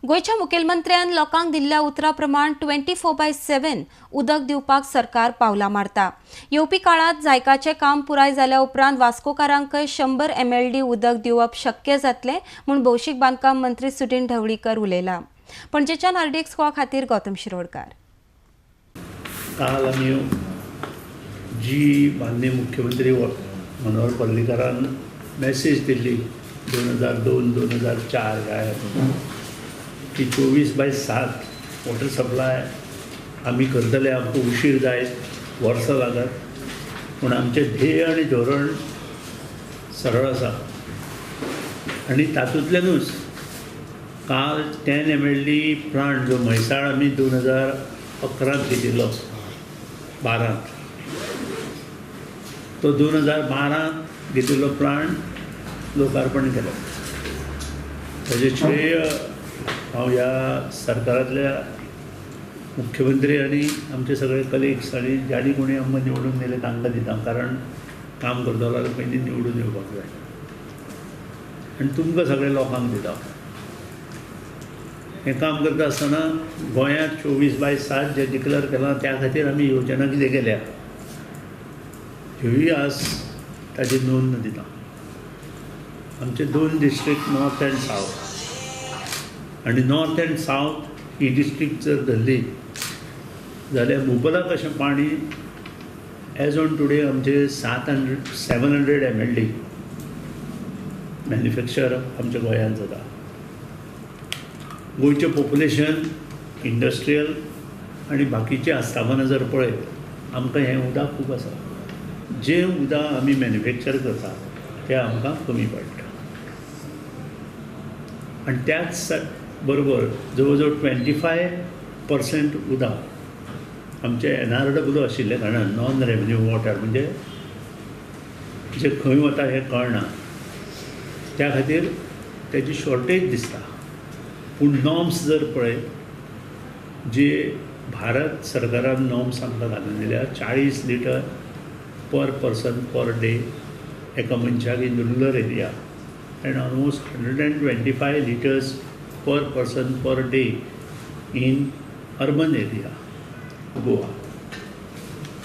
गोयच्या मुखेलमंत्र्यान लोकांक दिल्ल्या उतरा प्रमाण 24/7 उदक दिवपाक सरकार पावलां मारता। येवपी काळात जायकाचे काम पुराय जाल्या उपरांत वास्कोकारांकय 100 MLD उदक दिवप शक्य जातले म्हूण भौशीक बांदकाम मंत्री सुदीन ढवळीकर उलयला। पणजेच्यान RDX गोवा खातीर गौतम शिरोडकार। काल आमी जी माननीय मुख्यमंत्री मनोहर पर्रीकारान मेसेज दिल्ली 2002-2004 की 24/7 वॉटर सप्लाय आमी करतले। आमकां उशीर जायत वर्सां लागत पूण आमचें ध्येय आनी धोरण सरळ आसा आनी तातूंतल्यानूच काल 10 MLD प्लांट जो म्हैसाळ आमी 2011 घेतिल्लो 12 तो 2012 घेतिल्लो प्लांट लोकार्पण केलो। ताजें श्रेय हांव ह्या सरकारांतल्या मुख्यमंत्री आनी आमचे सगळे कलिग्स आनी ज्यांनी कोणी आमकां निवडून दिले तांकां दिता, कारण काम करता जाल्यार पयलीं निवडून येवपाक जाय आनी तुमकां सगळे लोकांक दिता। हें काम करता आसतना गोंयांत 24/7 जें डिक्लेअर केलां त्या खातीर आमी योजना कितें केल्या ह्योय आज ताजी नोंद दिता। आमचे 2 डिस्ट्रिक्ट नॉर्थ एंड सावथ आनी नॉर्थ एंड सावथ ही डिस्ट्रिक्ट जर धरली जाल्यार मुबलक अशें पाणी एज ऑन टुडे आमचे 700 MLD मॅन्युफॅक्चर आमच्या गोंयांत जाता। गोंयचें पॉप्युलेशन इंडस्ट्रियल आनी बाकीचे आस्थापनां जर पळयत आमकां हें उदक खूब आसा। जें उदक आमी मॅन्युफॅक्चर करता तें आमकां कमी पडटा आनी त्याच बरोबर जवळ जवळ 25% उदक आमचे NRW आशिल्ले कारणान नॉन रेवेन्यू वॉटर म्हणजे जे खंय वता हें कळना, त्या खातीर तेजी शॉर्टेज दिसता। पूण नॉर्म्स जर पळयत जे भारत सरकारान नॉर्म्स आमकां घालून दिल्या 40 litre per person per day एका मनशाक in rural area and almost 125 litres per person per day in urban area Goa.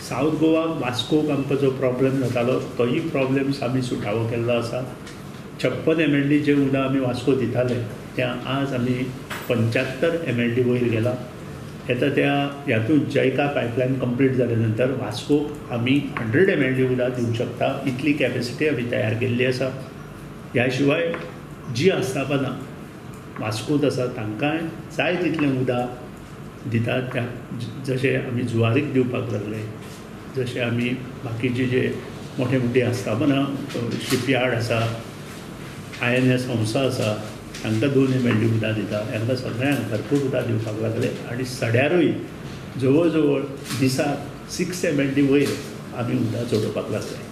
South Goa वास्कोक आमकां जो प्रॉब्लेम जातालो तोही प्रॉब्लेम्स आमी सुटावो केल्लो आसा। 56 MLD जें उदक आमी वास्को दिताले तें आज आमी 75 MLD वयर गेला। येता त्या हातूंत जायका पायपलायन कंप्लीट जाल्या नंतर वास्कोक आमी 100 MLD उदक दिवंक शकता, इतली कॅपेसिटी आमी तयार केल्ली आसा। ह्या शिवाय जी आस्थापनां वास्कोत आसा तांकांय जाय तितलें उदक दितात। त्या जशें आमी जुवारीक दिवपाक लागले, जशें आमी बाकीचे जे मोठे मोठी आस्थापनां शिपयार्ड आसा, INS हंसा आसा तांकां 2 MLD उदक दिता। हांकां सगळ्यांक भरपूर उदक दिवपाक लागले आनी सड्यारूय जवळ जवळ दिसाक 6 MLD वयर आमी उदक जोडोवपाक लागले।